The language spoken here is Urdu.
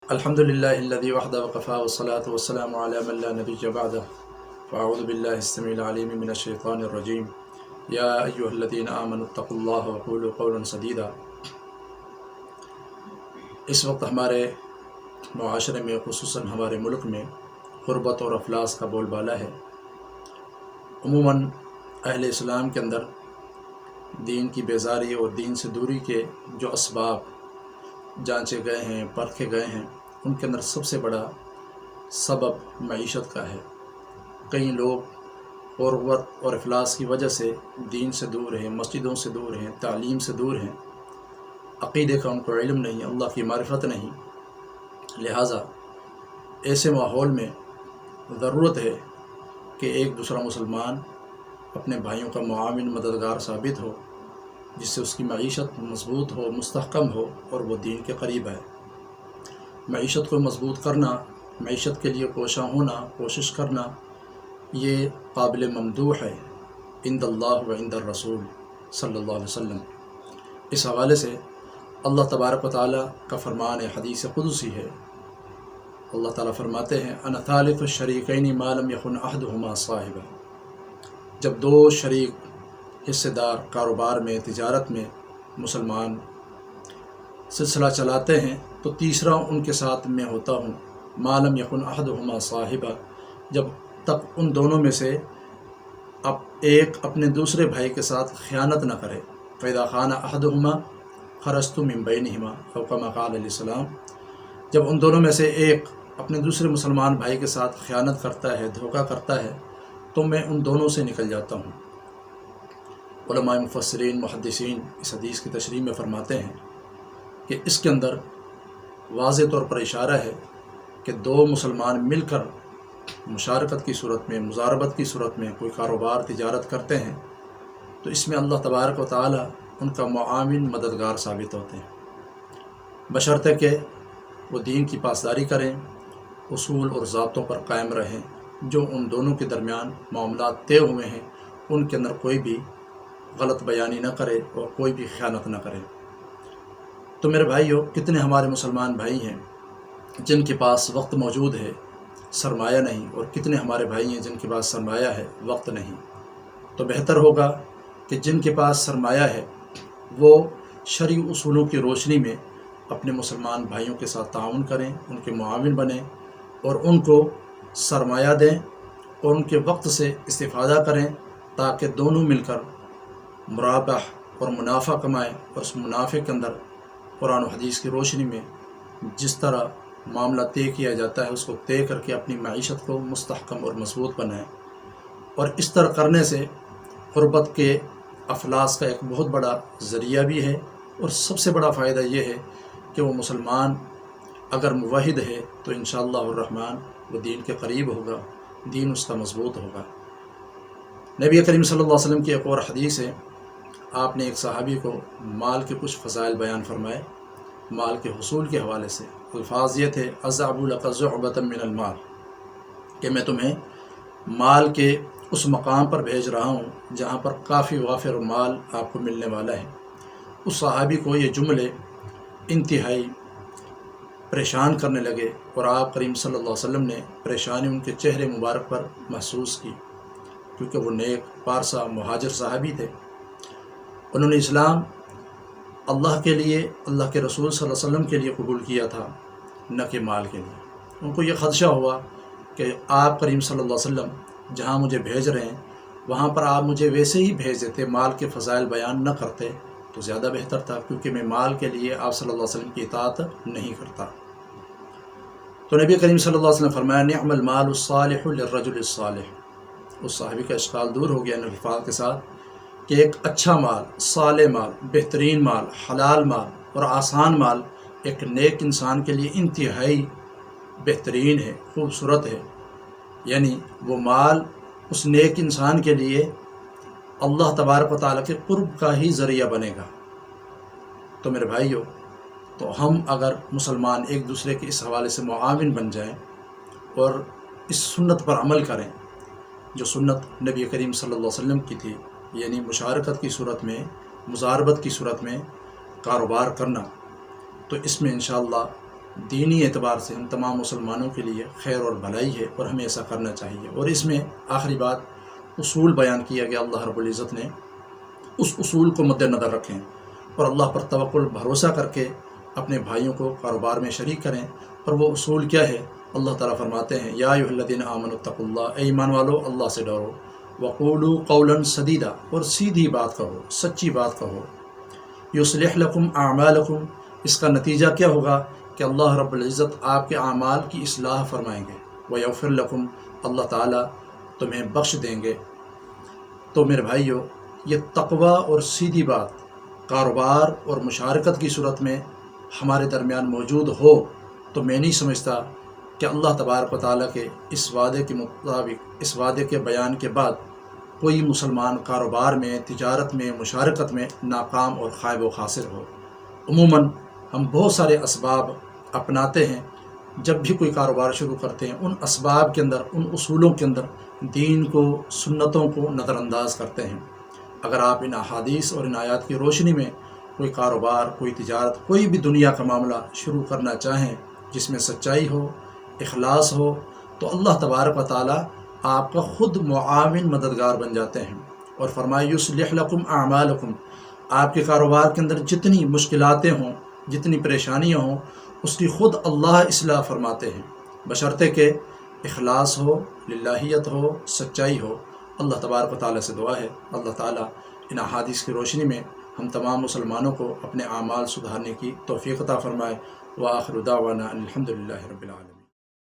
الحمد للہ الذی وحدہ وقفا والصلاة والسلام علی من لا نبی بعدہ فاعوذ باللہ السمیع العلیم من الشیطان الرجیم یا ایہا الذین آمنوا اتقوا اللہ وقولوا قولا سدیدا۔ اس وقت ہمارے معاشرے میں خصوصاً ہمارے ملک میں غربت اور افلاس کا بول بالا ہے۔ عموماً اہل اسلام کے اندر دین کی بیزاری اور دین سے دوری کے جو اسباب جانچے گئے ہیں، پرکھے گئے ہیں، ان کے اندر سب سے بڑا سبب معیشت کا ہے۔ کئی لوگ غربت اور افلاس کی وجہ سے دین سے دور ہیں، مسجدوں سے دور ہیں، تعلیم سے دور ہیں، عقیدے کا ان کو علم نہیں، اللہ کی معرفت نہیں۔ لہٰذا ایسے ماحول میں ضرورت ہے کہ ایک دوسرا مسلمان اپنے بھائیوں کا معاون مددگار ثابت ہو، جس سے اس کی معیشت مضبوط ہو، مستحکم ہو اور وہ دین کے قریب ہے۔ معیشت کو مضبوط کرنا، معیشت کے لیے کوشاں ہونا، کوشش کرنا، یہ قابل ممدوح ہے عند اللہ و عند الرسول صلی اللہ علیہ وسلم۔ اس حوالے سے اللہ تبارک و تعالیٰ کا فرمان حدیث قدسی ہے۔ اللہ تعالیٰ فرماتے ہیں انا ثالث الشریکین ما لم یکن احدہما صاحبا۔ جب دو شریک حصے دار کاروبار میں، تجارت میں مسلمان سلسلہ چلاتے ہیں تو تیسرا ان کے ساتھ میں ہوتا ہوں، ما لم یکن احدہما صاحبا، جب تک ان دونوں میں سے اب ایک اپنے دوسرے بھائی کے ساتھ خیانت نہ کرے۔ فَإِذَا خَانَ أَحَدُهُمَا خَرَجْتُ مِن بَيْنِهِمَا أَوْ كَمَا قَالَ علیہ السلام۔ جب ان دونوں میں سے ایک اپنے دوسرے مسلمان بھائی کے ساتھ خیانت کرتا ہے، دھوکہ کرتا ہے، تو میں ان دونوں سے نکل جاتا ہوں۔ علماء مفسرین، محدثین اس حدیث کی تشریح میں فرماتے ہیں کہ اس کے اندر واضح طور پر اشارہ ہے کہ دو مسلمان مل کر مشارکت کی صورت میں، مضاربت کی صورت میں کوئی کاروبار، تجارت کرتے ہیں تو اس میں اللہ تبارک و تعالی ان کا معاون، مددگار ثابت ہوتے ہیں، بشرطے کہ وہ دین کی پاسداری کریں، اصول اور ضابطوں پر قائم رہیں، جو ان دونوں کے درمیان معاملات طے ہوئے ہیں ان کے اندر کوئی بھی غلط بیانی نہ کرے اور کوئی بھی خیانت نہ کرے۔ تو میرے بھائیو، کتنے ہمارے مسلمان بھائی ہیں جن کے پاس وقت موجود ہے، سرمایہ نہیں، اور کتنے ہمارے بھائی ہیں جن کے پاس سرمایہ ہے، وقت نہیں۔ تو بہتر ہوگا کہ جن کے پاس سرمایہ ہے وہ شرعی اصولوں کی روشنی میں اپنے مسلمان بھائیوں کے ساتھ تعاون کریں، ان کے معاون بنیں اور ان کو سرمایہ دیں اور ان کے وقت سے استفادہ کریں، تاکہ دونوں مل کر مرابح اور منافع کمائیں، اور اس منافع کے اندر قرآن و حدیث کی روشنی میں جس طرح معاملہ طے کیا جاتا ہے اس کو طے کر کے اپنی معیشت کو مستحکم اور مضبوط بنائیں۔ اور اس طرح کرنے سے غربت کے افلاس کا ایک بہت بڑا ذریعہ بھی ہے، اور سب سے بڑا فائدہ یہ ہے کہ وہ مسلمان اگر موحد ہے تو انشاءاللہ الرحمن وہ دین کے قریب ہوگا، دین اس کا مضبوط ہوگا۔ نبی کریم صلی اللہ علیہ وسلم کی ایک اور حدیث ہے، آپ نے ایک صحابی کو مال کے کچھ فضائل بیان فرمائے، مال کے حصول کے حوالے سے۔ الفاظ یہ تھے اذعب لک زعبۃ من المال، کہ میں تمہیں مال کے اس مقام پر بھیج رہا ہوں جہاں پر کافی وافر مال آپ کو ملنے والا ہے۔ اس صحابی کو یہ جملے انتہائی پریشان کرنے لگے، اور آپ کریم صلی اللہ علیہ وسلم نے پریشانی ان کے چہرے مبارک پر محسوس کی، کیونکہ وہ نیک پارسا مہاجر صحابی تھے۔ انہوں نے اسلام اللہ کے لیے، اللہ کے رسول صلی اللہ علیہ وسلم کے لیے قبول کیا تھا، نہ کہ مال کے لیے۔ ان کو یہ خدشہ ہوا کہ آپ کریم صلی اللہ علیہ وسلم جہاں مجھے بھیج رہے ہیں وہاں پر آپ مجھے ویسے ہی بھیج دیتے، مال کے فضائل بیان نہ کرتے تو زیادہ بہتر تھا، کیونکہ میں مال کے لیے آپ صلی اللہ علیہ وسلم کی اطاعت نہیں کرتا۔ تو نبی کریم صلی اللہ علیہ وسلم فرمایا نعم المال الصالح للرجل الصالح۔ اس صحابی کا اشکال دور ہو گیا ان الفاظ کے ساتھ کہ ایک اچھا مال، صالح مال، بہترین مال، حلال مال اور آسان مال ایک نیک انسان کے لیے انتہائی بہترین ہے، خوبصورت ہے۔ یعنی وہ مال اس نیک انسان کے لیے اللہ تبارک و تعالیٰ کے قرب کا ہی ذریعہ بنے گا۔ تو میرے بھائیو، تو ہم اگر مسلمان ایک دوسرے کے اس حوالے سے معاون بن جائیں اور اس سنت پر عمل کریں جو سنت نبی کریم صلی اللہ علیہ وسلم کی تھی، یعنی مشارکت کی صورت میں، مضاربت کی صورت میں کاروبار کرنا، تو اس میں انشاءاللہ دینی اعتبار سے ہم تمام مسلمانوں کے لیے خیر اور بھلائی ہے، اور ہمیں ایسا کرنا چاہیے۔ اور اس میں آخری بات اصول بیان کیا گیا، اللہ رب العزت نے اس اصول کو مد نظر رکھیں اور اللہ پر توکل بھروسہ کر کے اپنے بھائیوں کو کاروبار میں شریک کریں۔ اور وہ اصول کیا ہے؟ اللہ تعالیٰ فرماتے ہیں یا ایھا الذین آمنوا اتقوا اللہ، اے ایمان والو اللہ سے ڈرو، وقولوا قولا سدیدا، اور سیدھی بات کہو، سچی بات کہو، یصلح لکم اعمالکم، اس کا نتیجہ کیا ہوگا کہ اللہ رب العزت آپ کے اعمال کی اصلاح فرمائیں گے، ویغفر لکم، اللہ تعالیٰ تمہیں بخش دیں گے۔ تو میرے بھائیو، یہ تقوی اور سیدھی بات کاروبار اور مشارکت کی صورت میں ہمارے درمیان موجود ہو تو میں نہیں سمجھتا کہ اللہ تبارک و تعالیٰ کے اس وعدے کے مطابق، اس وعدے کے بیان کے بعد کوئی مسلمان کاروبار میں، تجارت میں، مشارکت میں ناکام اور خائب و خاسر ہو۔ عموماً ہم بہت سارے اسباب اپناتے ہیں، جب بھی کوئی کاروبار شروع کرتے ہیں ان اسباب کے اندر، ان اصولوں کے اندر دین کو، سنتوں کو نظر انداز کرتے ہیں۔ اگر آپ ان احادیث اور ان آیات کی روشنی میں کوئی کاروبار، کوئی تجارت، کوئی بھی دنیا کا معاملہ شروع کرنا چاہیں جس میں سچائی ہو، اخلاص ہو، تو اللہ تبارک و تعالیٰ آپ کا خود معاون، مددگار بن جاتے ہیں۔ اور فرمایا یصلح لکم اعمالکم، آپ کے کاروبار کے اندر جتنی مشکلاتیں ہوں، جتنی پریشانیاں ہوں، اس کی خود اللہ اصلاح فرماتے ہیں، بشرطے کہ اخلاص ہو، للہیت ہو، سچائی ہو۔ اللہ تبارک و تعالیٰ سے دعا ہے اللہ تعالیٰ ان احادیث کی روشنی میں ہم تمام مسلمانوں کو اپنے اعمال سدھارنے کی توفیق عطا فرمائے۔ وآخر دعوانا الحمدللہ رب العالمین۔